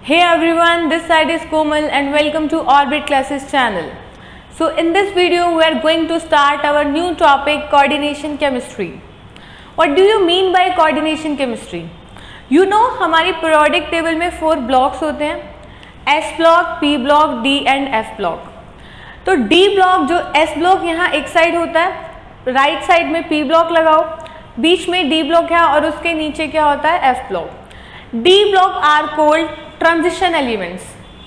Hey everyone, this side is Komal and welcome to Orbit Classes channel. So in this video we are going to start our new topic, coordination chemistry. What do you mean by coordination chemistry? You know हमारी periodic table में 4 blocks होते हैं, S block, P block, D and F block. तो D block जो S block यहाँ एक side होता है, राइट साइड में P block लगाओ, बीच में D block है और उसके नीचे क्या होता है F block. D block are called transition elements.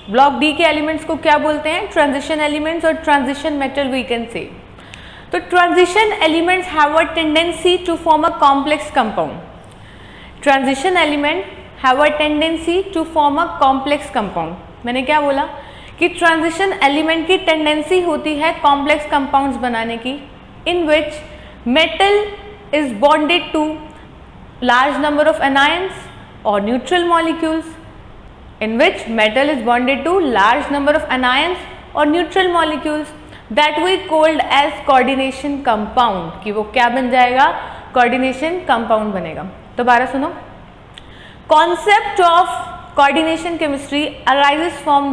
Block D के एलिमेंट्स को क्या बोलते हैं? ट्रांजिशन एलिमेंट्स और transition metal we can say. तो transition elements have a tendency to form a complex compound. Transition element have a tendency to form a complex compound. मैंने क्या बोला कि ट्रांजिशन एलिमेंट की टेंडेंसी होती है कॉम्प्लेक्स कंपाउंड्स बनाने की, in which metal is bonded to large number of anions or neutral molecules, in which metal is bonded to large number of anions or neutral molecules that we called as coordination compound. कि वो क्या बन जाएगा? coordination compound बनेगा. दोबारा सुनो. concept of coordination chemistry arises from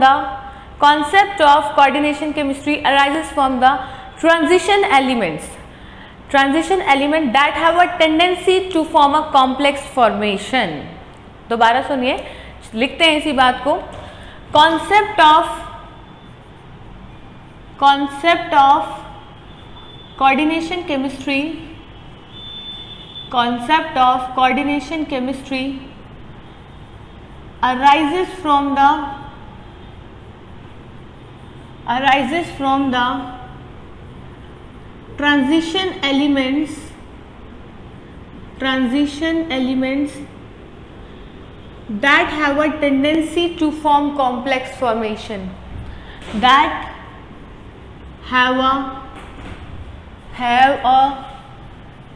the transition elements. Transition element that have a tendency to form a complex formation. दोबारा सुनिए, लिखते हैं इसी बात को. Concept of coordination chemistry arises from the transition elements that have a tendency to form complex formation. That have a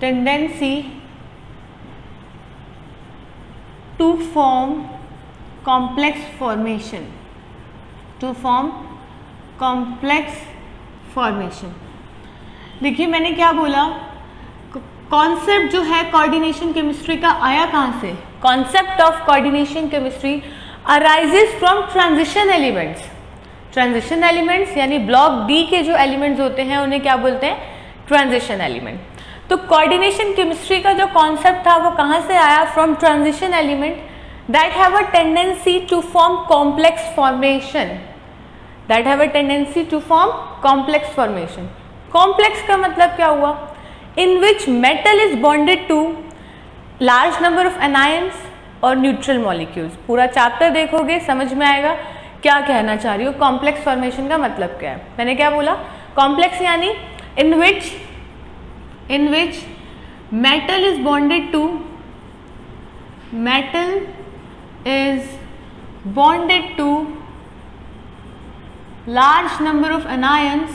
tendency to form complex formation. देखिए मैंने क्या बोला, कॉन्सेप्ट जो है कोऑर्डिनेशन केमिस्ट्री का आया कहाँ से? Concept of coordination chemistry arises from transition elements. Transition elements यानी ब्लॉक डी के जो एलिमेंट्स होते हैं उन्हें क्या बोलते हैं? Transition element. तो कोऑर्डिनेशन केमिस्ट्री का जो कॉन्सेप्ट था वो कहाँ से आया? From transition element that have a tendency to form complex formation. Complex का मतलब क्या हुआ? in which metal is bonded to large number of anions और neutral molecules. पूरा चैप्टर देखोगे समझ में आएगा क्या कहना चाह रही हो. कॉम्प्लेक्स फॉर्मेशन का मतलब क्या है? मैंने क्या बोला? कॉम्प्लेक्स यानी in which metal is bonded to large number of anions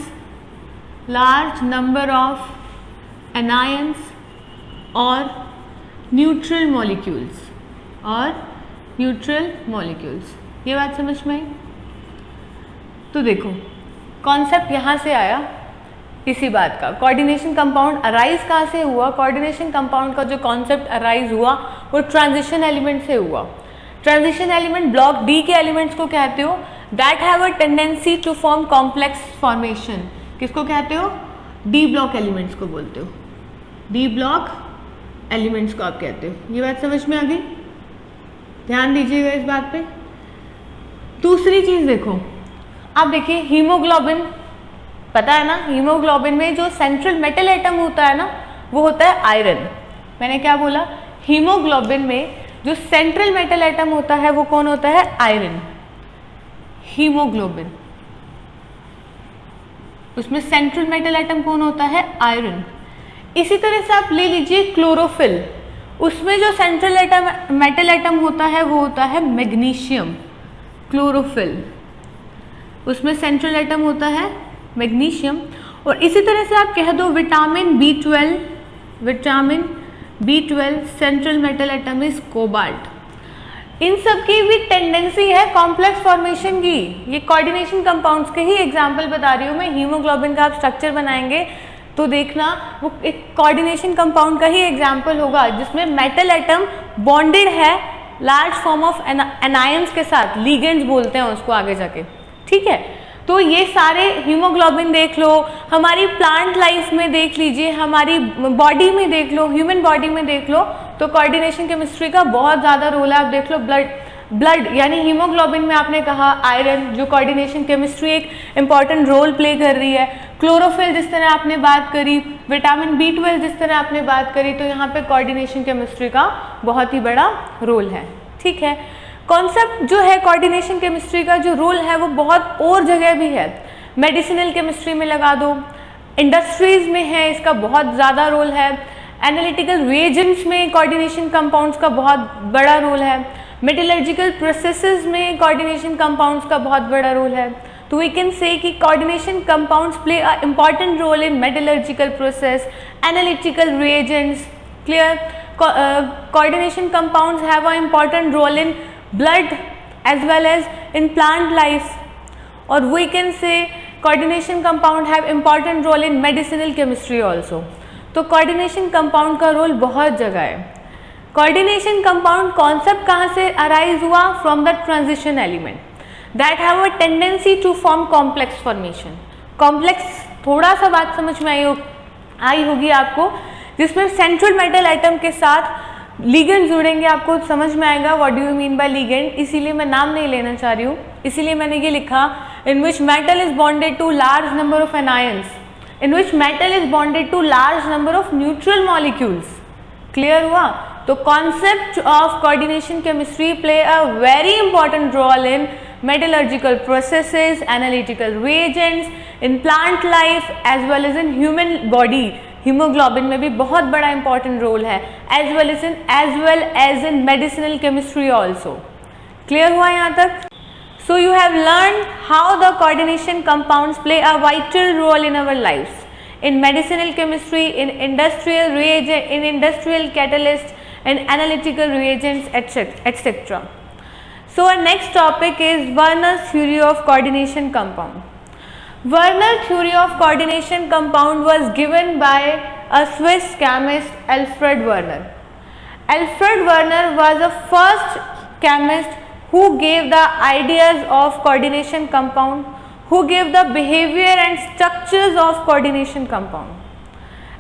और न्यूट्रल मॉलिक्यूल्स. ये बात समझ में आई? तो देखो कॉन्सेप्ट यहाँ से आया इसी बात का. कोऑर्डिनेशन कंपाउंड अराइज कहाँ से हुआ? कोऑर्डिनेशन कंपाउंड का जो कॉन्सेप्ट अराइज हुआ वो ट्रांजिशन एलिमेंट से हुआ. ट्रांजिशन एलिमेंट ब्लॉक डी के एलिमेंट्स को कहते हो that have a tendency to form complex formation. किसको कहते हो? डी ब्लॉक एलिमेंट्स को बोलते हो. डी ब्लॉक एलिमेंट्स को आप कहते हो. ये बात समझ में आ गई? ध्यान दीजिएगा इस बात पे. दूसरी चीज देखो, आप देखिए हीमोग्लोबिन, पता है ना हीमोग्लोबिन में जो सेंट्रल मेटल एटम होता है ना वो होता है आयरन. मैंने क्या बोला? हीमोग्लोबिन में जो सेंट्रल मेटल एटम होता है वो कौन होता है? आयरन. हीमोग्लोबिन उसमें सेंट्रल मेटल एटम कौन होता है? आयरन. इसी तरह से आप ले लीजिए क्लोरोफिल, उसमें जो सेंट्रल मेटल एटम होता है वो होता है मैग्नीशियम. क्लोरोफिल उसमें सेंट्रल एटम होता है मैग्नीशियम. और इसी तरह से आप कह दो vitamin B12 central metal atom is cobalt. इन सब की भी टेंडेंसी है कॉम्प्लेक्स फॉर्मेशन की. ये कोऑर्डिनेशन कंपाउंड्स के ही एग्जाम्पल बता रही हूँ मैं. हीमोग्लोबिन का आप स्ट्रक्चर बनाएंगे तो देखना वो एक कोऑर्डिनेशन कंपाउंड का ही एग्जाम्पल होगा जिसमें मेटल एटम बॉन्डेड है लार्ज फॉर्म ऑफ एनायंस के साथ, लिगेंड्स बोलते हैं उसको आगे जाके, ठीक है। तो ये सारे हीमोग्लोबिन देख लो, हमारी प्लांट लाइफ में देख लीजिए, हमारी बॉडी में देख लो, ह्यूमन बॉडी में देख लो, तो कोऑर्डिनेशन केमिस्ट्री का बहुत ज़्यादा रोल है। आप देख लो ब्लड यानी हीमोग्लोबिन में आपने कहा आयरन, जो कोऑर्डिनेशन केमिस्ट्री एक इंपॉर्टेंट रोल प्ले कर रही है। क्लोरोफिल जिस तरह आपने बात करी, विटामिन B12 जिस तरह आपने बात करी, तो यहाँ पे कोऑर्डिनेशन केमिस्ट्री का बहुत ही बड़ा रोल है, ठीक है। कॉन्सेप्ट जो है कोऑर्डिनेशन केमिस्ट्री का जो रोल है वो बहुत और जगह भी है। मेडिसिनल केमिस्ट्री में लगा दो, इंडस्ट्रीज में है, इसका बहुत ज़्यादा रोल है। एनालिटिकल रिएजेंट्स में कोऑर्डिनेशन कंपाउंड्स का बहुत बड़ा रोल है। मेटलर्जिकल प्रोसेसेस में कोऑर्डिनेशन कंपाउंड्स का बहुत बड़ा रोल है। तो वी कैन से कि coordination compounds play a important role in metallurgical process, analytical reagents, clear. Coordination compounds have an important role in blood as well as in plant life, or we can say coordination compound have important role in medicinal chemistry also. तो coordination compound का role बहुत जगह है। coordination compound concept कहाँ से arise हुआ? From the transition element that have a tendency to form complex formation. complex थोड़ा सा बात समझ में आई होगी आपको, जिसमें सेंट्रल मेटल आइटम के साथ लिगेंड जुड़ेंगे, आपको समझ में आएगा what do you mean by ligand. इसीलिए मैं नाम नहीं लेना चाह रही हूँ, इसीलिए मैंने ये लिखा in which metal is bonded to large number of anions, in which metal is bonded to large number of neutral molecules. Clear हुआ? तो concept of coordination chemistry play a very important role in metallurgical processes, analytical reagents, in plant life as well as in human body. Haemoglobin में भी बहुत बड़ा important role है, as well as in medicinal chemistry also. Clear हुआ यहाँ तक? So you have learned how the coordination compounds play a vital role in our lives, in medicinal chemistry, in industrial reagent, in industrial catalysts, in analytical reagents, etc. So our next topic is Werner's theory of coordination compound. Werner's theory of coordination compound was given by a Swiss chemist Alfred Werner. Alfred Werner was the first chemist who gave the ideas of coordination compound, who gave the behavior and structures of coordination compound.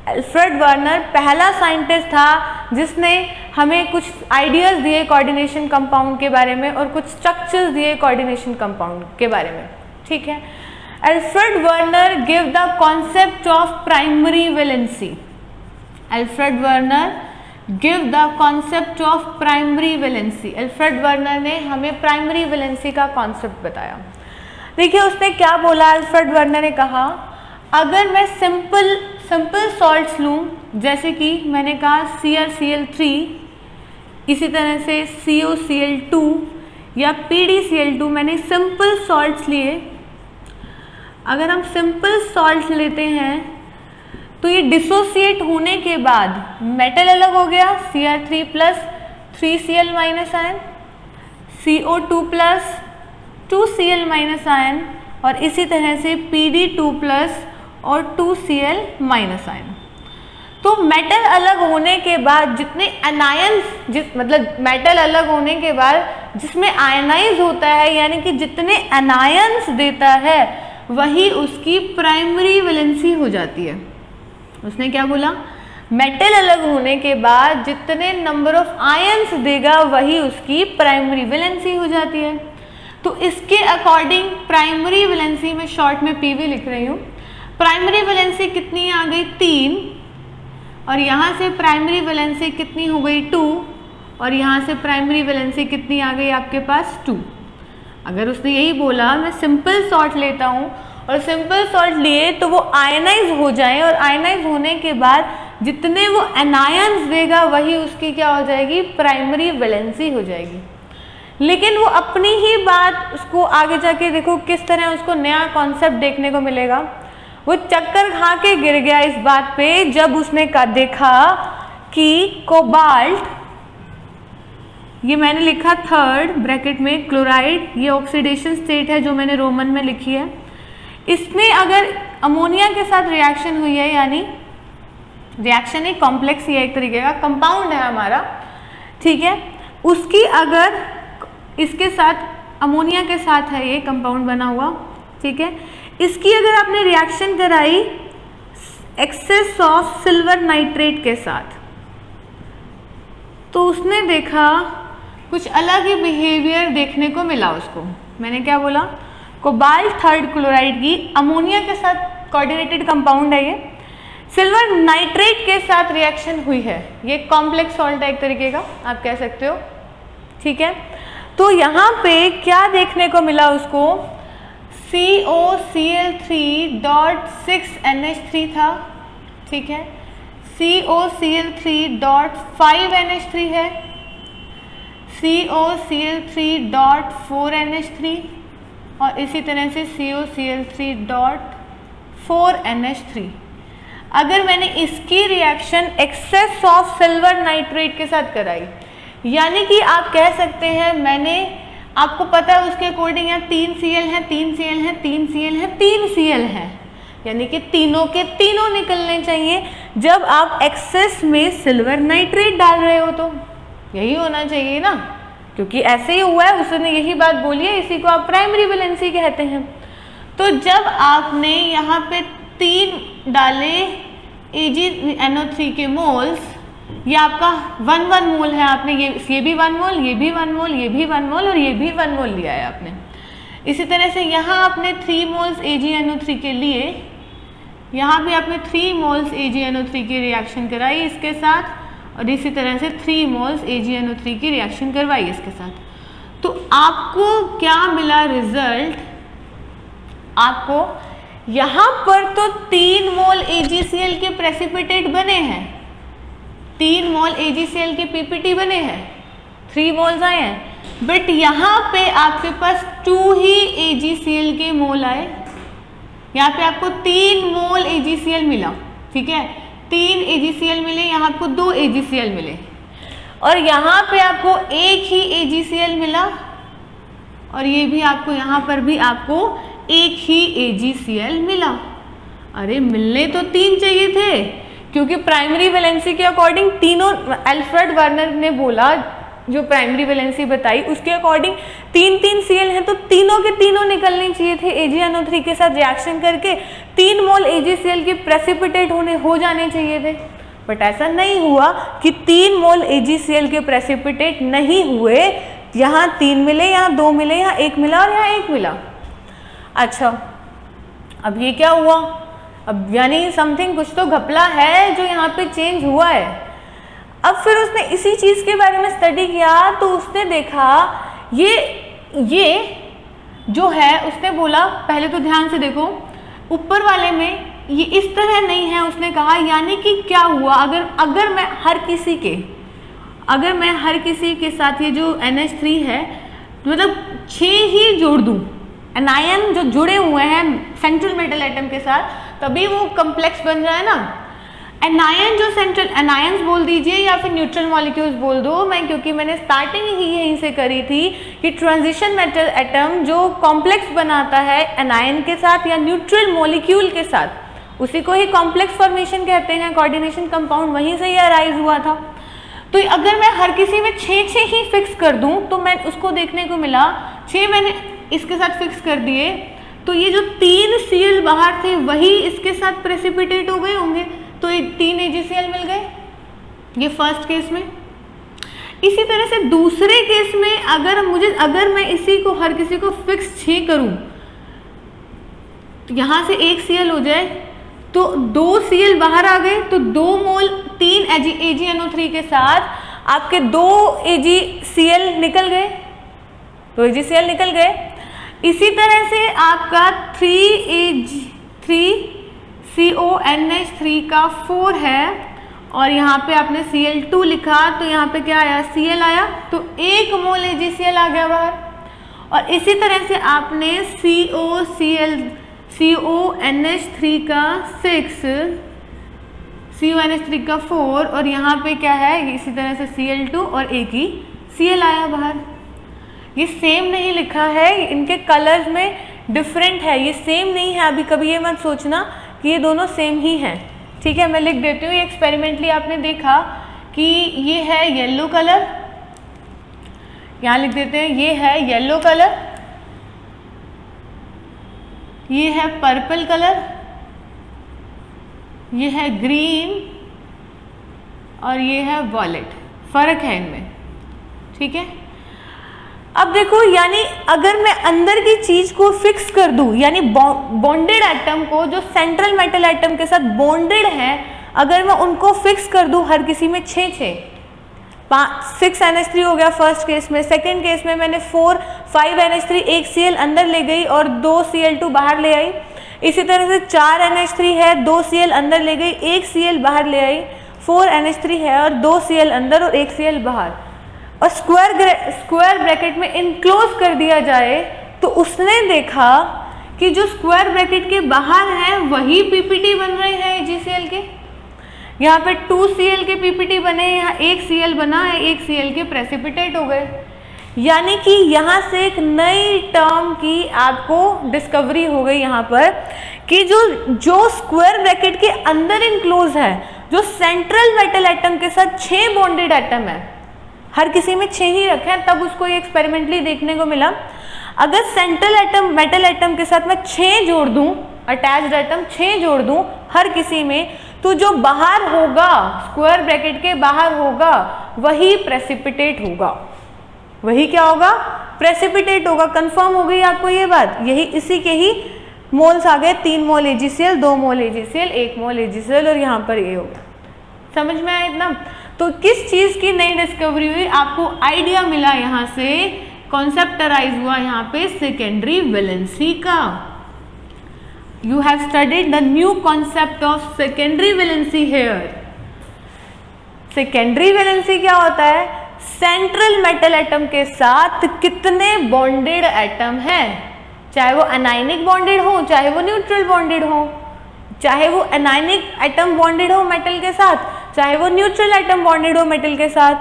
Alfred Werner पहला scientist था जिसने हमें कुछ ideas दिए coordination compound के बारे में और कुछ स्ट्रक्चर्स दिए कोऑर्डिनेशन कंपाउंड के बारे में, ठीक है। Alfred Werner give the concept of primary valency. Alfred Werner give the concept of primary valency. Alfred Werner ने हमें प्राइमरी वैलेंसी का कॉन्सेप्ट बताया। देखिए उसने क्या बोला, अल्फ्रेड वर्नर ने कहा अगर मैं सिंपल सॉल्ट्स लूँ, जैसे कि मैंने कहा CrCl3, इसी तरह से CuCl2 या PdCl2, मैंने सिंपल सॉल्ट्स लिए। अगर हम सिंपल सॉल्ट लेते हैं तो ये डिसोसिएट होने के बाद मेटल अलग हो गया, Cr3 plus 3Cl minus ion, CO2 plus 2Cl minus ion, और इसी तरह से Pd2 प्लस और 2Cl माइनस आयन। तो मेटल अलग होने के बाद जितने एनायंस, मतलब मेटल अलग होने के बाद जिसमें आयनाइज होता है, यानी कि जितने एनायंस देता है वही उसकी प्राइमरी वैलेंसी हो जाती है। उसने क्या बोला? मेटल अलग होने के बाद जितने नंबर ऑफ आयंस देगा वही उसकी प्राइमरी वैलेंसी हो जाती है। तो इसके अकॉर्डिंग प्राइमरी वैलेंसी में शॉर्ट में PV लिख रही हूँ। प्राइमरी वैलेंसी कितनी आ गई? 3, और यहाँ से प्राइमरी वैलेंसी कितनी हो गई? 2, और यहाँ से प्राइमरी वैलेंसी कितनी आ गई आपके पास? 2। अगर उसने यही बोला मैं सिंपल सॉल्ट लेता हूँ और सिंपल सॉल्ट लिए तो वो आयनाइज हो जाए, और आयनाइज होने के बाद जितने वो एनायंस देगा वही उसकी क्या हो जाएगी? प्राइमरी वैलेंसी हो जाएगी। लेकिन वो अपनी ही बात उसको आगे जाके देखो किस तरह उसको नया कॉन्सेप्ट देखने को मिलेगा। वो चक्कर खा के गिर गया इस बात पे जब उसने देखा कि कोबाल्ट, ये मैंने लिखा थर्ड ब्रैकेट में क्लोराइड, ये ऑक्सीडेशन स्टेट है जो मैंने रोमन में लिखी है, इसमें अगर अमोनिया के साथ रिएक्शन हुई है, यानी रिएक्शन एक कॉम्प्लेक्स ही है, एक तरीके का कंपाउंड है हमारा, ठीक है। उसकी अगर इसके साथ अमोनिया के साथ है ये कंपाउंड बना हुआ, ठीक है, इसकी अगर आपने रिएक्शन कराई एक्सेस ऑफ सिल्वर नाइट्रेट के साथ, तो उसने देखा कुछ अलग ही बिहेवियर देखने को मिला उसको। मैंने क्या बोला, कोबाल्ट थर्ड क्लोराइड की अमोनिया के साथ कोऑर्डिनेटेड कंपाउंड है, ये सिल्वर नाइट्रेट के साथ रिएक्शन हुई है, ये कॉम्प्लेक्स सॉल्ट है एक तरीके का, आप कह सकते हो, ठीक है। तो यहाँ पे क्या देखने को मिला उसको, COCl3.6NH3 था, ठीक है, COCl3.5NH3 है, COCl3.4NH3 और इसी तरह से COCl3.4NH3। अगर मैंने इसकी reaction excess of silver nitrate के साथ कराई, यानी कि आप कह सकते हैं मैंने, आपको पता है उसके अकॉर्डिंग यहाँ 3 Cl हैं, 3 Cl हैं, 3 Cl हैं, 3 Cl हैं, यानी कि तीनों के तीनों निकलने चाहिए जब आप एक्सेस में सिल्वर नाइट्रेट डाल रहे हो, तो यही होना चाहिए ना, क्योंकि ऐसे ही हुआ है, उसने यही बात बोली है, इसी को आप प्राइमरी वैलेंसी कहते हैं। तो जब आपने यहाँ पे 3 डाले AgNO3 के मोल्स, ये आपका 1 मोल है, आपने ये भी 1 मोल, ये भी 1 मोल, ये भी 1 मोल और ये भी 1 मोल लिया है आपने। इसी तरह से यहाँ आपने 3 मोल्स AgNO3 के लिए, यहाँ भी आपने 3 मोल्स AgNO3 की रिएक्शन कराई इसके साथ, और इसी तरह से 3 मोल्स AgNO3 की रिएक्शन करवाई इसके साथ। तो आपको क्या मिला रिजल्ट, आपको यहाँ पर तो 3 मोल AgCl के प्रेसिपिटेट बने हैं, 3 मोल AgCl के PPT बने हैं, 3 मोल्स आए हैं, बट यहाँ पे आपके पास 2 ही AgCl के मोल आए, यहाँ पे आपको 3 मोल AgCl मिला, ठीक है, 3 AgCl मिले, यहाँ आपको 2 AgCl मिले, और यहाँ पे आपको 1 ही AgCl मिला, और ये भी आपको यहाँ पर भी आपको 1 ही AgCl मिला। अरे मिलने तो 3 चाहिए थे, क्योंकि प्राइमरी वैलेंसी के अकॉर्डिंग तीनों, अल्फ्रेड वर्नर ने बोला जो प्राइमरी वैलेंसी बताई उसके अकॉर्डिंग 3 Cl हैं, तो तीनों के तीनों निकलने चाहिए थे AgNO3 के साथ रिएक्शन करके, 3 मोल AgCl के प्रेसिपिटेट हो जाने चाहिए थे, बट ऐसा नहीं हुआ कि 3 मोल AgCl के प्रेसिपिटेट नहीं हुए, यहाँ 3 मिले, यहाँ 2 मिले, यहाँ 1 मिला और यहाँ 1 मिला। अच्छा, अब ये क्या हुआ, अब यानी समथिंग, कुछ तो घपला है जो यहाँ पे चेंज हुआ है। अब फिर उसने इसी चीज़ के बारे में स्टडी किया, तो उसने देखा ये जो है, उसने बोला, पहले तो ध्यान से देखो, ऊपर वाले में ये इस तरह नहीं है, उसने कहा, यानी कि क्या हुआ, अगर मैं हर किसी के साथ ये जो NH3 है, मतलब 6 ही जोड़ दूँ, एनायन जो जुड़े हुए हैं सेंट्रल मेटल एटम के साथ, तभी वो कम्प्लेक्स बन रहा है ना। एनायन जो सेंट्रल, एनायंस बोल दीजिए या फिर न्यूट्रल मॉलिक्यूल्स बोल दो, क्योंकि मैंने स्टार्टिंग ही यहीं से करी थी कि ट्रांजिशन मेटल एटम जो कॉम्प्लेक्स बनाता है एनायन के साथ या न्यूट्रल मॉलिक्यूल के साथ, उसी को ही कॉम्प्लेक्स फॉर्मेशन कहते हैं, कोऑर्डिनेशन कंपाउंड वहीं से ही अराइज हुआ था। तो अगर मैं हर किसी में 6 ही फिक्स कर दूं, तो मैं उसको देखने को मिला 6 मैंने इसके साथ फिक्स कर दिए, तो ये जो 3 Cl बाहर थे वही इसके साथ प्रेसिपिटेट हो गए होंगे, तो ये 3 AgCl मिल गए, ये फर्स्ट केस में। इसी तरह से दूसरे केस में अगर मैं इसी को हर किसी को फिक्स 6 करूं, तो यहाँ से 1 Cl हो जाए, तो 2 Cl बाहर आ गए, तो 2 मोल 3 AgNO3 के साथ आपके 2 AgCl निकल गए, 2 AgCl निकल गए। इसी तरह से आपका 3CONH3 का 4 है, और यहाँ पे आपने Cl2 लिखा, तो यहाँ पे क्या आया, Cl आया, तो 1 मोल AgCl आ गया बाहर। और इसी तरह से आपने CONH3 का 6, CONH3 का 4, और यहाँ पे क्या है, इसी तरह से Cl2 और 1 ही Cl आया बाहर। ये सेम नहीं लिखा है, इनके कलर्स में डिफरेंट है, ये सेम नहीं है। अभी कभी ये मत सोचना कि ये दोनों सेम ही हैं, ठीक है। मैं लिख देती हूँ, ये एक्सपेरिमेंटली आपने देखा कि ये है येलो कलर, यहाँ लिख देते हैं, ये है येलो कलर, ये है पर्पल कलर, ये है ग्रीन और ये है वॉयलेट। फर्क है इनमें, ठीक है। अब देखो, यानी अगर मैं अंदर की चीज को फिक्स कर दूं, यानी बॉन्डेड एटम को जो सेंट्रल मेटल एटम के साथ बॉन्डेड है, अगर मैं उनको फिक्स कर दूं हर किसी में 6 NH3 हो गया फर्स्ट केस में। सेकंड केस में मैंने 5 NH3 एक Cl अंदर ले गई और 2 Cl2 बाहर ले आई। इसी तरह से 4 NH3 है, 2 Cl अंदर ले गई, 1 Cl बाहर ले आई। 4 NH3 है और 2 Cl अंदर और 1 Cl बाहर, और स्क्वायर ब्रैकेट में इनक्लोज कर दिया जाए, तो उसने देखा कि जो स्क्वायर ब्रैकेट के बाहर है वही पीपीटी बन रहे हैं AgCl के। यहाँ पे 2 Cl के पीपीटी बने, यहाँ 1 Cl बना है, 1 Cl के प्रेसिपिटेट हो गए। यानी कि यहाँ से एक नई टर्म की आपको डिस्कवरी हो गई यहाँ पर, कि जो स्क्वायर ब्रैकेट के अंदर इनक्लोज है, जो सेंट्रल मेटल एटम के साथ 6 बॉन्डेड एटम है, हर किसी में 6 ही रखे हैं, तब उसको ये एक्सपेरिमेंटली देखने को मिला। अगर सेंट्रल एटम मेटल एटम के साथ मैं 6 जोड़ दूं, अटैच्ड एटम 6 जोड़ दूं हर किसी में, तो जो बाहर होगा, स्क्वायर ब्रैकेट के बाहर होगा, वही प्रेसिपिटेट होगा। वही क्या होगा? प्रेसिपिटेट होगा। कंफर्म हो गई आपको ये बात? यही इसी के ही मोल्स आ गए, 3 मोल AgCl, 2 मोल AgCl, 1 मोल AgCl, और यहाँ पर ये हो गया। समझ में आया इतना? तो किस चीज की नई डिस्कवरी हुई? आपको आइडिया मिला, यहाँ से कॉन्सेप्टराइज हुआ यहाँ पे सेकेंडरी वैलेंसी का। You have studied the new concept of secondary valency here. Secondary valency क्या होता है? सेंट्रल मेटल एटम के साथ कितने बॉन्डेड एटम हैं, चाहे वो अनायनिक बॉन्डेड हो, चाहे वो न्यूट्रल बॉन्डेड हो, चाहे वो अनायनिक एटम बॉन्डेड हो मेटल के साथ, चाहे वो न्यूट्रल एटम बॉन्डेड हो मेटल के साथ,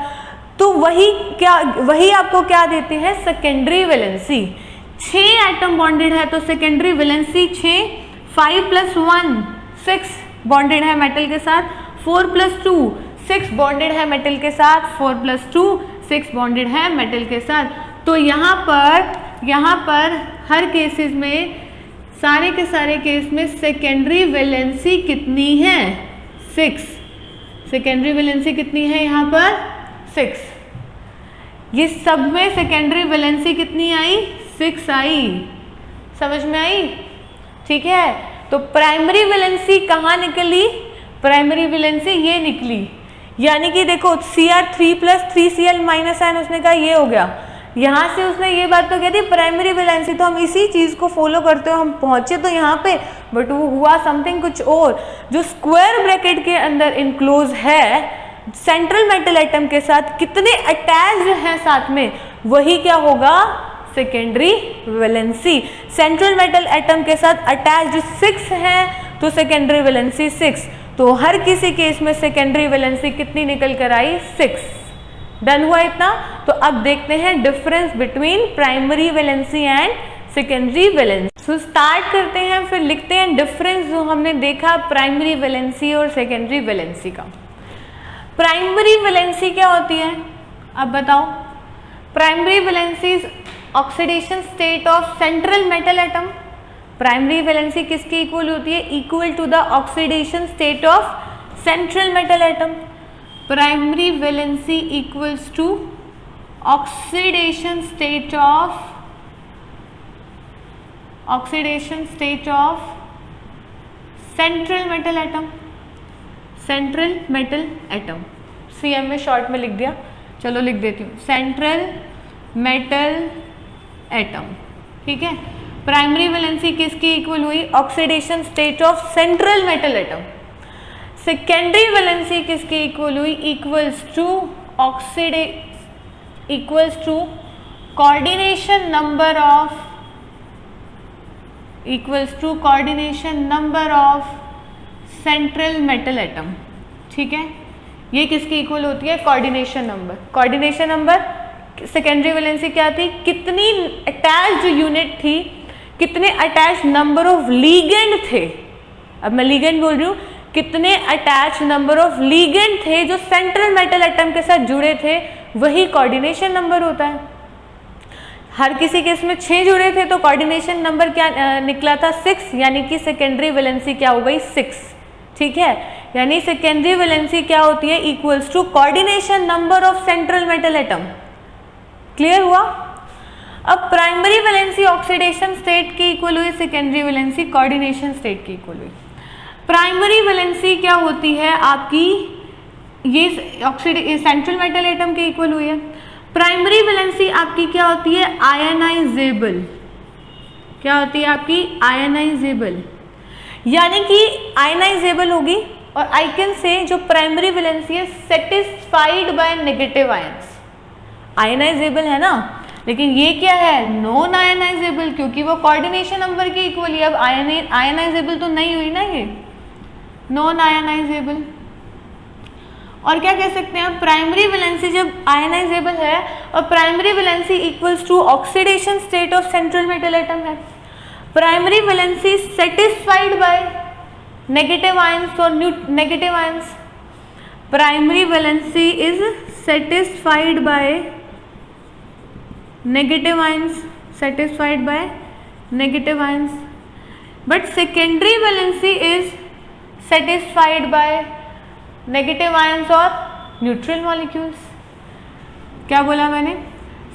तो वही आपको क्या देते हैं? Secondary valency. 6 एटम बॉन्डेड है तो सेकेंडरी वैलेंसी 6, 5 + 1 6 बॉन्डेड है मेटल के साथ, 4 + 2 6 बॉन्डेड है मेटल के साथ, 4 + 2 6 बॉन्डेड है मेटल के साथ। तो यहाँ पर हर केसेस में, सारे के सारे केस में सेकेंडरी वैलेंसी कितनी है? 6। सेकेंडरी वैलेंसी कितनी है यहाँ पर? 6। ये सब में सेकेंडरी वैलेंसी कितनी आई? 6 आई। समझ में आई? ठीक है। तो प्राइमरी वैलेंसी कहाँ निकली? प्राइमरी वैलेंसी ये निकली, यानी कि देखो Cr3 + 3Cl - n, उसने कहा ये हो गया। यहाँ से उसने ये बात तो कह दी प्राइमरी वैलेंसी, तो हम इसी चीज को फॉलो करते हो हम पहुंचे तो यहाँ पे, बट वो हुआ समथिंग कुछ और। जो स्क्वायर ब्रैकेट के अंदर इनक्लोज है सेंट्रल मेटल एटम के साथ, कितने अटैच्ड हैं साथ में, वही क्या होगा? Secondary valency. Central metal atom के साथ अटैच्ड 6 है तो सेकेंडरी वैलेंसी 6। तो हर किसी केस में सेकेंडरी वैलेंसी कितनी निकल कर आई? 6। डन हुआ इतना? तो अब देखते हैं difference between primary valency and secondary valency. तो स्टार्ट करते हैं, फिर लिखते हैं डिफरेंस जो हमने देखा प्राइमरी वैलेंसी और सेकेंडरी वैलेंसी का। प्राइमरी वैलेंसी क्या होती है? अब बताओ। Primary valency oxidation state of central metal atom. Primary valency किसकी इक्वल होती है? Equal to the oxidation state of central metal atom. Primary valency equals to oxidation state of central metal atom. Central metal atom CM में short में लिख दिया, चलो लिख देती हूँ, सेंट्रल मेटल एटम। ठीक है। प्राइमरी वैलेंसी किसकी इक्वल हुई? Oxidation state of central metal atom. Secondary valency किसकी इक्वल हुई? Equals to coordination number of central metal atom. ठीक है। ये किसकी इक्वल होती है? Coordination number. Coordination number secondary valency क्या थी? कितनी अटैच्ड यूनिट थी, कितने अटैच नंबर ऑफ लीगेंड थे। अब मैं लीगेंड बोल रही हूँ, कितने अटैच नंबर ऑफ लीगेंड थे जो सेंट्रल मेटल एटम के साथ जुड़े थे, वही कोऑर्डिनेशन नंबर होता है। हर किसी के इसमें 6 जुड़े थे तो कोऑर्डिनेशन नंबर क्या निकला था 6, यानी कि सेकेंडरी वैलेंसी क्या हो गई 6, ठीक है। यानी सेकेंडरी वैलेंसी क्या होती है, equals to coordination number of central metal atom. Clear हुआ। अब प्राइमरी वैलेंसी ऑक्सीडेशन स्टेट की इक्वल हुई, सेकेंडरी वैलेंसी कोऑर्डिनेशन स्टेट की इक्वल हुई। प्राइमरी वैलेंसी क्या होती है आपकी, ये सेंट्रल मेटल एटम के इक्वल हुई है। प्राइमरी वैलेंसी आपकी क्या होती है, आयनाइजेबल। क्या होती है आपकी, आयनाइजेबल, यानी कि आयनाइजेबल होगी। और आई कैन से जो प्राइमरी वैलेंसी है satisfied by negative ions. Ionizable है ना, लेकिन ये क्या है, नॉन आयनाइजेबल, क्योंकि वो कोऑर्डिनेशन नंबर के इक्वल है। अब आयनाइजेबल तो नहीं हुई ना, ये नॉन आयनाइजेबल। और क्या कह सकते हैं, प्राइमरी वैलेंसी जब आयनाइजेबल है और primary valency equals to oxidation state of central metal atom है। Primary valency satisfied by negative ions और negative ions. Primary valency is satisfied by negative ions, satisfied by negative ions, but secondary valency is satisfied by negative ions और neutral molecules. क्या बोला मैंने,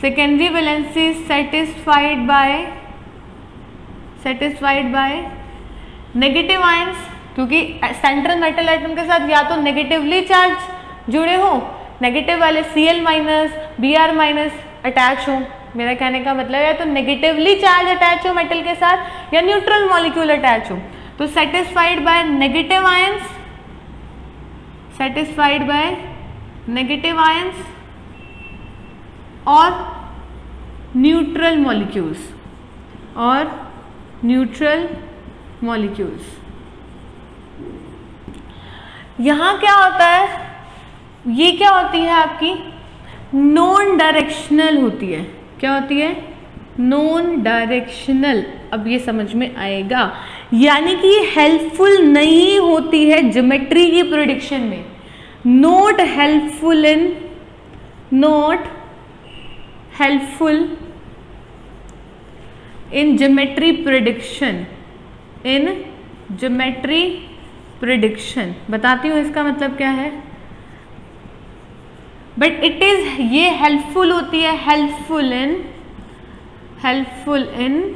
secondary valency satisfied by negative ions, क्योंकि central metal atom के साथ या तो negatively charge जुड़े हो, नेगेटिव वाले Cl minus Br minus attach हो। मेरा कहने का मतलब है तो नेगेटिवली चार्ज अटैच हो मेटल के साथ या न्यूट्रल मॉलिक्यूल अटैच हो। तो satisfied by negative ions, satisfied by negative ions और न्यूट्रल मॉलिक्यूल्स, और न्यूट्रल मॉलिक्यूल्स। यहां क्या होता है, ये क्या होती है आपकी, नॉन डायरेक्शनल होती है। क्या होती है, नॉन डायरेक्शनल। अब ये समझ में आएगा, यानी कि हेल्पफुल नहीं होती है ज्योमेट्री की प्रेडिक्शन में। Not helpful in geometry prediction, in geometry prediction. बताती हूँ इसका मतलब क्या है, बट इट इज, ये हेल्पफुल होती है, हेल्पफुल इन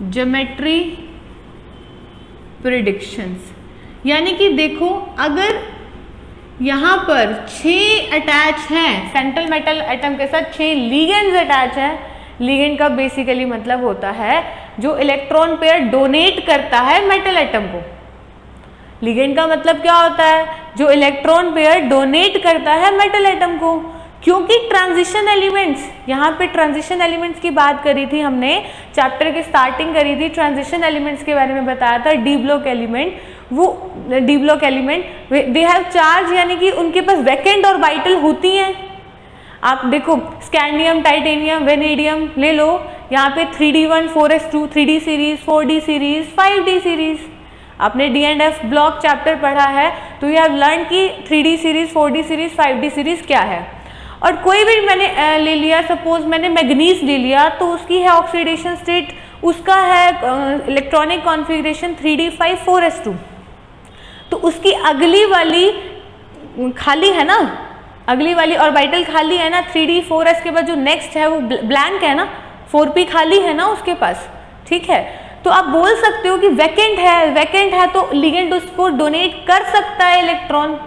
ज्योमेट्री प्रेडिक्शंस। यानी कि देखो, अगर यहाँ पर 6 अटैच हैं सेंट्रल मेटल एटम के साथ, 6 लिगेंड्स अटैच है। लिगेंड का बेसिकली मतलब होता है जो इलेक्ट्रॉन पेयर डोनेट करता है मेटल एटम को। लिगेंड का मतलब क्या होता है, जो इलेक्ट्रॉन पेयर डोनेट करता है मेटल एटम को। क्योंकि ट्रांजिशन एलिमेंट्स, यहाँ पे ट्रांजिशन एलिमेंट्स की बात करी थी हमने, चैप्टर की स्टार्टिंग करी थी, ट्रांजिशन एलिमेंट्स के बारे में बताया था। डी ब्लॉक एलिमेंट, वो D block element they have charge, यानी कि उनके पास वैकेंट और वाइटल होती हैं। आप देखो स्कैंडियम, टाइटेनियम, वेनेडियम ले लो, यहाँ पे 3d1, 4s2, 3d series, 4d series, 5d series. आपने D&F ब्लॉक चैप्टर पढ़ा है तो यू हैव लर्न कि 3d series, 4d series, 5d series क्या है। और कोई भी मैंने ले लिया, सपोज मैंने मैग्नीज ले लिया, तो उसकी है ऑक्सीडेशन स्टेट, उसका है इलेक्ट्रॉनिक कॉन्फ़िगरेशन 3d5, 4s2। तो उसकी अगली वाली खाली है ना, अगली वाली ऑर्बिटल खाली है ना, 3d 4s के बाद जो नेक्स्ट है वो ब्लैंक है ना, 4p खाली है ना उसके पास, ठीक है। तो आप बोल सकते हो कि वैकेंट है तो लिगेंड उसको डोनेट कर सकता है इलेक्ट्रॉन,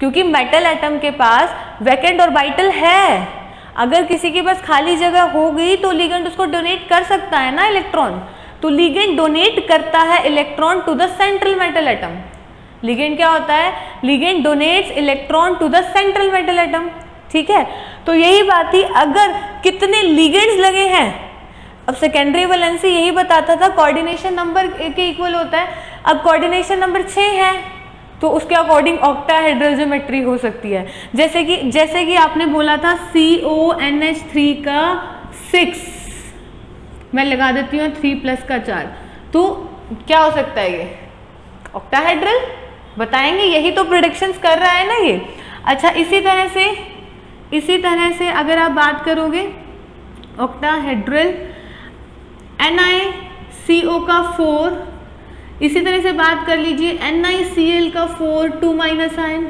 क्योंकि मेटल एटम के पास वैकेंट ऑर्बिटल है। अगर किसी के पास खाली जगह हो गई तो लिगेंड उसको डोनेट कर सकता है ना इलेक्ट्रॉन। तो लिगेंड डोनेट करता है electron to the central metal atom. Ligand क्या होता है, ligand donates electron to the central metal atom, ठीक है। तो यही बात थी, अगर कितने लिगेंड्स लगे हैं, अब सेकेंडरी वैलेंसी यही बताता था कोऑर्डिनेशन नंबर के इक्वल होता है। अब कोऑर्डिनेशन नंबर 6 है तो उसके अकॉर्डिंग ऑक्टाहेड्रल ज्योमेट्री हो सकती है। जैसे कि आपने बोला था CONH3 का 6, मैं लगा देती हूँ 3+ का 4, तो क्या हो सकता है ये ऑक्टाहेड्रल, बताएंगे, यही तो प्रेडिक्शंस कर रहा है ना ये। अच्छा, इसी तरह से अगर आप बात करोगे ऑक्टाहेड्रल, NiCO का 4, इसी तरह से बात कर लीजिए NiCl का 4 2 माइनस आयन।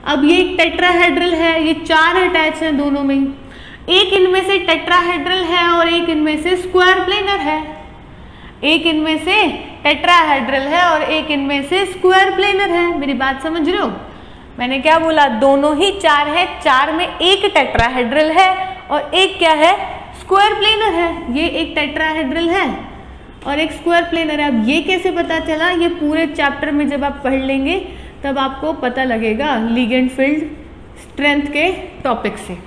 अब ये एक टेट्राहेड्रल है, ये 4 अटैच हैं दोनों में, एक इनमें से टेट्राहेड्रल है और एक इनमें से स्क्वायर प्लेनर है, एक इनमें से टेट्राहेड्रल है और एक इनमें से स्क्वायर प्लेनर है। मेरी बात समझ रहे हो? मैंने क्या बोला, दोनों ही 4 है, 4 में एक टेट्राहेड्रल है और एक क्या है, स्क्वायर प्लेनर है। ये एक टेट्राहेड्रल है और एक स्क्वायर प्लेनर है। अब ये कैसे पता चला, ये पूरे चैप्टर में जब आप पढ़ लेंगे तब आपको पता लगेगा लिगेंड फील्ड स्ट्रेंथ के टॉपिक से।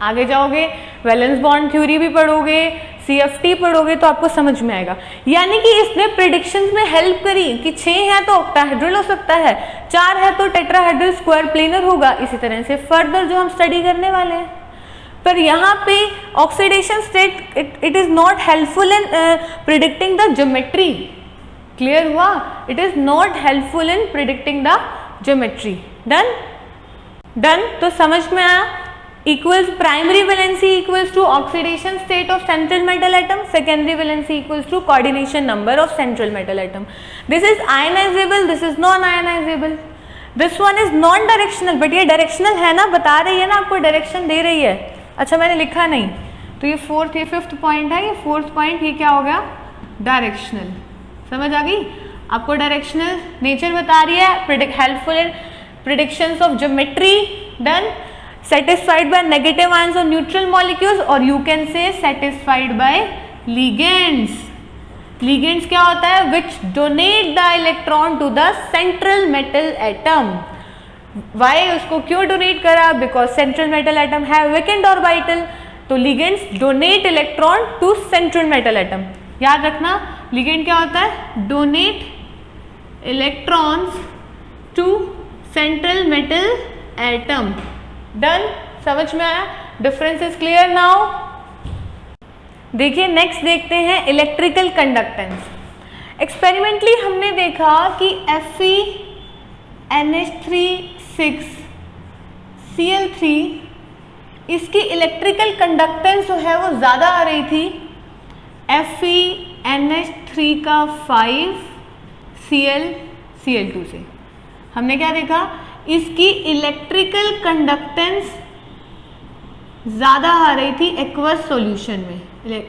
आगे जाओगे वैलेंस बॉन्ड थ्योरी भी पढ़ोगे, CFT पढ़ोगे तो आपको समझ में आएगा। यानी कि इसने प्रेडिक्शंस में हेल्प करी कि 6 है तो ऑक्टाहेड्रल हो सकता है, 4 है तो टेट्राहेड्रल स्क्वायर प्लेनर होगा। इसी तरह से फर्दर जो हम स्टडी करने वाले हैं, पर यहाँ पे oxidation state it is not helpful in predicting the geometry. Clear हुआ? It is not helpful in predicting the geometry. Done? तो समझ में आया? Equals primary valency equals to oxidation state of central metal atom, secondary valency equals to coordination number of central metal atom. This is ionizable, this is non ionizable, this one is non directional, but ये directional है ना, बता रही है ना आपको, direction दे रही है। अच्छा मैंने लिखा नहीं, तो ये 4th, ये 5th पॉइंट है, ये 4th पॉइंट, ये क्या हो गया, डायरेक्शनल। समझ आ गई? आपको डायरेक्शनल नेचर बता रही है, helpful in predictions of geometry. Done? satisfied by negative ions or neutral molecules, or you can say satisfied by ligands. Ligands क्या होता है? which donate the electron to the central metal atom. Why उसको क्यों donate करा? because central metal atom have vacant orbital, तो ligands donate electron to central metal atom. याद रखना, ligand क्या होता है? donate electrons to central metal atom. Done? समझ में आया? Difference is clear now? देखिए नेक्स्ट देखते हैं इलेक्ट्रिकल कंडक्टेंस। एक्सपेरिमेंटली हमने देखा कि FeNH3 इसकी इलेक्ट्रिकल कंडक्टेंस जो है वो ज़्यादा आ रही थी FeNH3 का 5Cl2 से। हमने क्या देखा, इसकी इलेक्ट्रिकल कंडक्टेंस ज़्यादा आ रही थी एक्वस सॉल्यूशन में।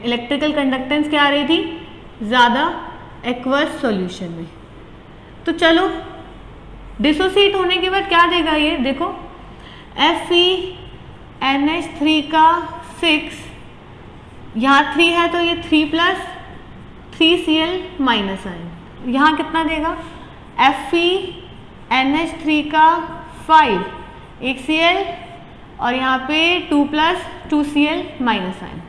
इलेक्ट्रिकल कंडक्टेंस क्या आ रही थी? ज़्यादा एक्वस सॉल्यूशन में। तो चलो डिसोसिएट होने के बाद क्या देगा ये, देखो FeNH3 का 6, यहाँ 3 है तो ये 3 + 3Cl माइनस आयन, यहाँ कितना देगा, FeNH3 का 5, 1 Cl और यहाँ पे 2 + 2Cl माइनस आयन।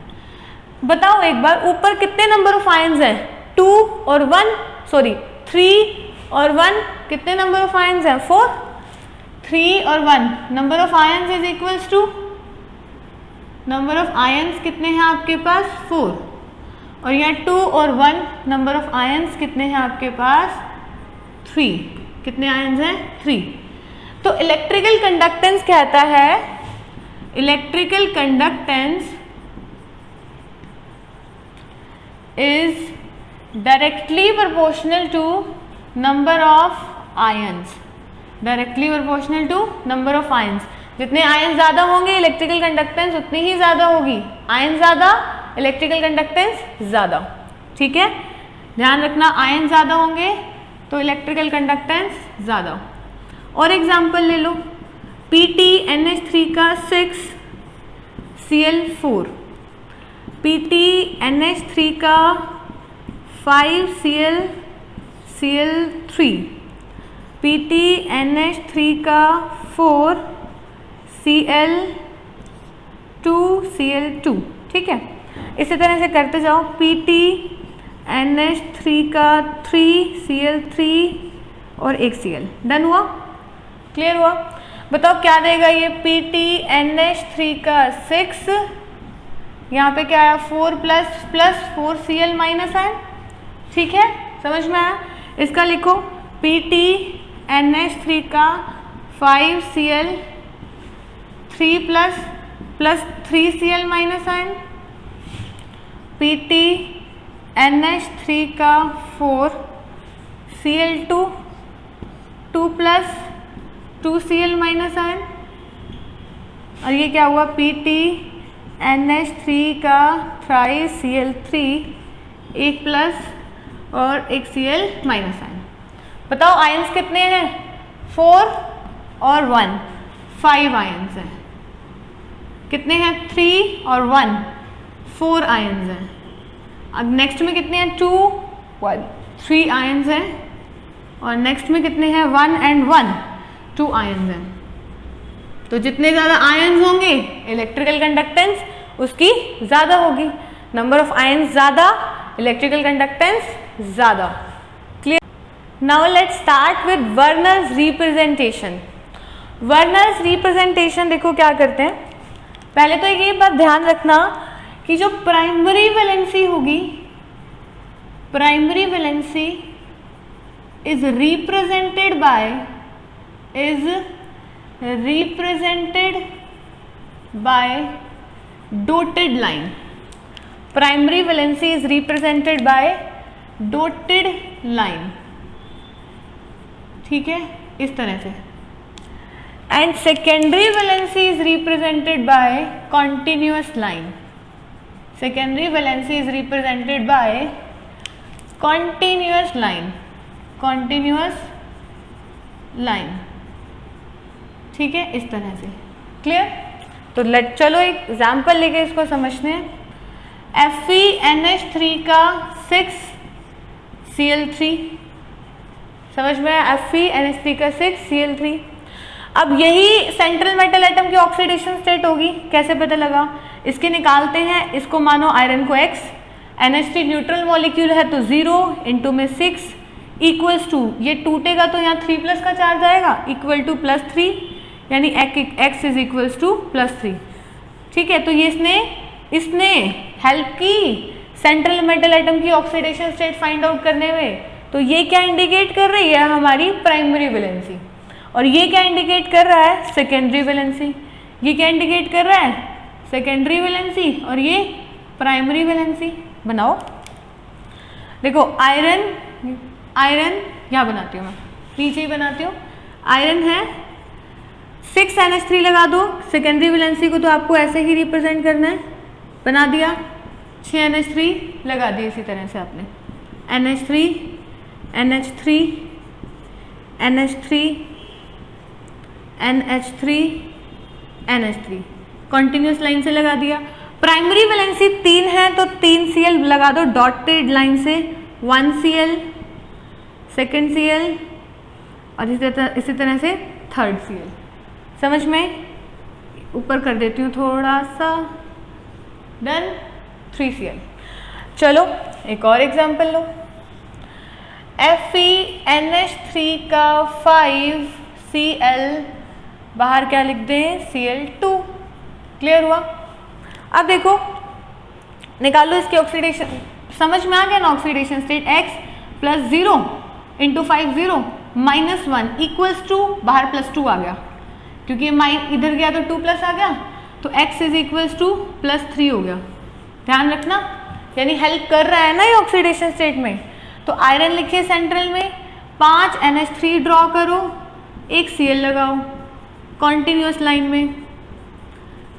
बताओ एक बार, ऊपर कितने नंबर ऑफ आयन्स हैं? 2 और 1, सॉरी 3 और 1, कितने नंबर ऑफ आयन्स हैं? 4। 3 और 1 number of ions is equals to number of ions कितने हैं आपके पास? 4। और यहाँ 2 और 1 नंबर ऑफ आयन्स कितने हैं आपके पास? 3। कितने आयन्स हैं? 3। तो इलेक्ट्रिकल कंडक्टेंस कहता है, electrical conductance is directly proportional to number of ions. Directly proportional to number of ions. जितने आयन ज़्यादा होंगे इलेक्ट्रिकल कंडक्टेंस उतनी ही ज़्यादा होगी। आयन ज़्यादा, इलेक्ट्रिकल कंडक्टेंस ज़्यादा। ठीक है, ध्यान रखना, आयन ज़्यादा होंगे तो इलेक्ट्रिकल कंडक्टेंस ज़्यादा। और एग्जाम्पल ले लो, PtNH3 का 6Cl4, PtNH3 का 5Cl3, PtNH3 का 4Cl2Cl2। ठीक है, इसी तरह से करते जाओ, PtNH3 का 3Cl3 और 1 Cl। डन हुआ? क्लियर हुआ? बताओ क्या देगा ये, PtNH3 का 6, यहाँ पे क्या आया 4 + 4Cl माइनस आयन। ठीक है, समझ में आया? इसका लिखो PtNH3 का 5Cl3 + 3Cl minus ion. PTNH3 का 4 Cl2 2 plus 2Cl minus ion, और ये क्या हुआ PTNH3 का 3 Cl3 1 प्लस और 1 Cl माइनस आयन। बताओ आयंस कितने हैं? 4 और 1, 5 आयंस हैं। कितने हैं? 3 और 1, 4 आयंस हैं। अब नेक्स्ट में कितने हैं? 2 1 3 आयंस हैं, और नेक्स्ट में कितने हैं? 1 and 1 2 आयंस हैं। तो जितने ज़्यादा आयंस होंगे इलेक्ट्रिकल कंडक्टेंस उसकी ज़्यादा होगी। नंबर ऑफ आयंस ज़्यादा, इलेक्ट्रिकल कंडक्टेंस ज़्यादा। Clear? Now let's start with Werner's representation. Werner's representation देखो क्या करते हैं। पहले तो ये बात ध्यान रखना कि जो प्राइमरी वैलेंसी होगी, primary valency is represented by डोटेड line. Primary valency is represented by डोटेड line, ठीक है, इस तरह से। And secondary valency is represented by continuous line. Secondary valency is represented by continuous line, continuous line, ठीक है, इस तरह से। क्लियर? तो चलो एक एग्जाम्पल लेके इसको समझते हैं। FeNH3 का 6 Cl3, समझ में आया? FeNH3 का 6 Cl3। अब यही सेंट्रल मेटल एटम की ऑक्सीडेशन स्टेट होगी। कैसे पता लगा? इसके निकालते हैं। इसको मानो आयरन को X, NH3 न्यूट्रल मॉलिक्यूल है तो 0 इंटू में 6 इक्वल्स टू, ये टूटेगा तो यहाँ 3 प्लस का चार्ज आएगा, इक्वल टू +3, यानी X इज इक्वल्स टू +3। ठीक है, तो ये इसने हेल्प की सेंट्रल मेटल एटम की ऑक्सीडेशन स्टेट फाइंड आउट करने में। तो ये क्या इंडिकेट कर रही है? हमारी प्राइमरी वैलेंसी। और ये क्या इंडिकेट कर रहा है? Secondary valency. ये क्या इंडिकेट कर रहा है? सेकेंडरी वैलेंसी, और ये प्राइमरी वैलेंसी। बनाओ, देखो आयरन यहाँ बनाती हूँ मैं, नीचे ही बनाती हूँ। आयरन है 6 NH3 लगा दो। सेकेंडरी वैलेंसी को तो आपको ऐसे ही रिप्रेजेंट करना है, बना दिया। 6 NH3 लगा दिए इसी तरह से आपने, NH3 NH3 NH3 NH3 NH3 continuous line से लगा दिया। प्राइमरी वैलेंसी 3 है तो 3 Cl लगा दो डॉटेड लाइन से, 1 Cl, सेकेंड Cl, और इसी तरह से थर्ड Cl। समझ में? ऊपर कर देती हूँ थोड़ा सा, डन। 3 Cl। चलो एक और एग्जाम्पल लो। FeNH3 का 5 Cl, बाहर क्या लिख दें? Cl2। क्लियर हुआ? अब देखो, निकालो इसकी ऑक्सीडेशन। समझ में आ गया ना? Oxidation state X + 0 into 5 0 -1 equals to, बाहर +2 आ गया क्योंकि इधर गया तो 2 प्लस आ गया, तो X इज इक्वल्स टू +3 हो गया। ध्यान रखना, यानी हेल्प कर रहा है ना ये ऑक्सीडेशन स्टेट में। तो आयरन लिखिए सेंट्रल में, 5 NH3 ड्रॉ करो, 1 Cl लगाओ कॉन्टिन्यूअस लाइन में,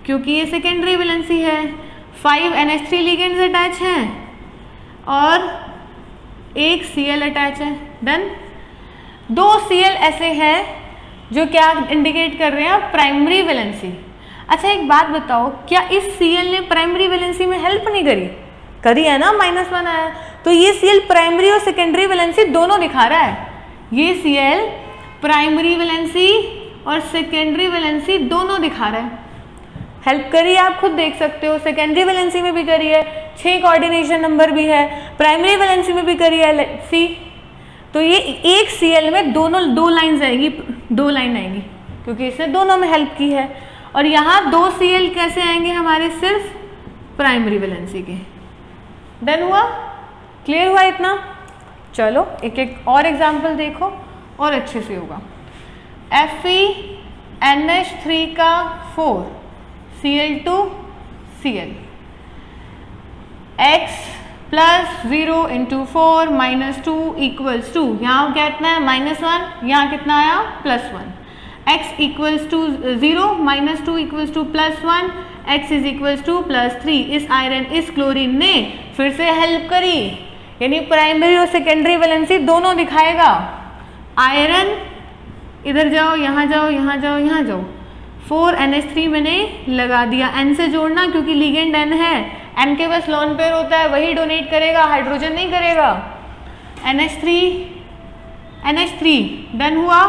क्योंकि ये सेकेंडरी वैलेंसी है। 5 NH3 लिगेंड्स अटैच हैं और 1 Cl अटैच है। डन। 2 Cl ऐसे हैं जो क्या इंडिकेट कर रहे हैं? Primary valency. अच्छा एक बात बताओ, क्या इस Cl ने प्राइमरी वैलेंसी में हेल्प नहीं करी? करी है ना, -1 आया। तो ये Cl प्राइमरी और सेकेंडरी वैलेंसी दोनों दिखा रहा है। ये Cl प्राइमरी वैलेंसी और सेकेंडरी वैलेंसी दोनों दिखा रहा है। हेल्प करी, आप खुद देख सकते हो, सेकेंडरी वैलेंसी में भी करी है, 6 कोऑर्डिनेशन नंबर भी है, प्राइमरी वैलेंसी में भी करी है। सी, तो ये एक Cl में दो लाइन आएंगी क्योंकि इसने दोनों में हेल्प की है। और यहाँ 2 Cl कैसे आएंगे हमारे? सिर्फ प्राइमरी वैलेंसी के। डन हुआ? क्लियर हुआ इतना? चलो एक और एग्जाम्पल देखो और अच्छे से होगा। FeNH3 का 4 Cl2 Cl, x plus 0 into 4 minus 2 equals to, यहाँ कितना है -1, यहाँ कितना आया +1, x equals to 0 minus 2 equals to +1, x is equals to +3। इस आयरन इस क्लोरीन ने फिर से हेल्प करी, यानी प्राइमरी और सेकेंडरी वैलेंसी दोनों दिखाएगा। आयरन इधर जाओ, यहाँ जाओ, यहाँ जाओ, यहाँ जाओ, 4NH3 मैंने लगा दिया, N से जोड़ना क्योंकि लिगेंड N है, N के पास लोन पेयर होता है, वही डोनेट करेगा, हाइड्रोजन नहीं करेगा। NH3 डन हुआ।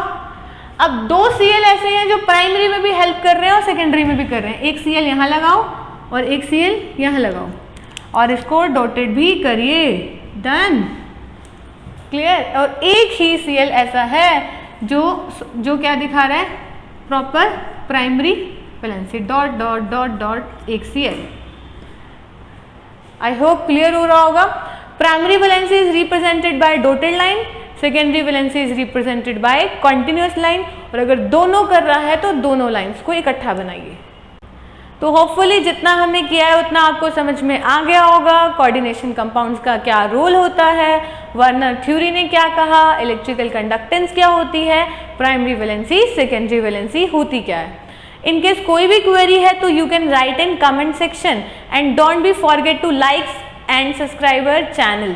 अब 2 Cl ऐसे हैं जो प्राइमरी में भी हेल्प कर रहे हैं और सेकेंडरी में भी कर रहे हैं। एक Cl यहाँ लगाओ और एक Cl यहाँ लगाओ और इसको डॉटेड भी करिए, डन, क्लियर। और एक ही Cl ऐसा है जो क्या दिखा रहा है, proper primary valency, dot dot dot dot एक Cl। आई होप क्लियर हो रहा होगा। Primary valency is represented by dotted line, secondary valency is represented by continuous line, और अगर दोनों कर रहा है तो दोनों लाइंस को इकट्ठा बनाइए। तो होपफुली जितना हमने किया है उतना आपको समझ में आ गया होगा। कोऑर्डिनेशन कंपाउंड्स का क्या रोल होता है, वर्नर थ्योरी ने क्या कहा, इलेक्ट्रिकल कंडक्टेंस क्या होती है, प्राइमरी वैलेंसी सेकेंडरी वैलेंसी होती क्या है। इन केस कोई भी क्वेरी है तो you can write in comment section and don't be forget to like and subscribe our channel.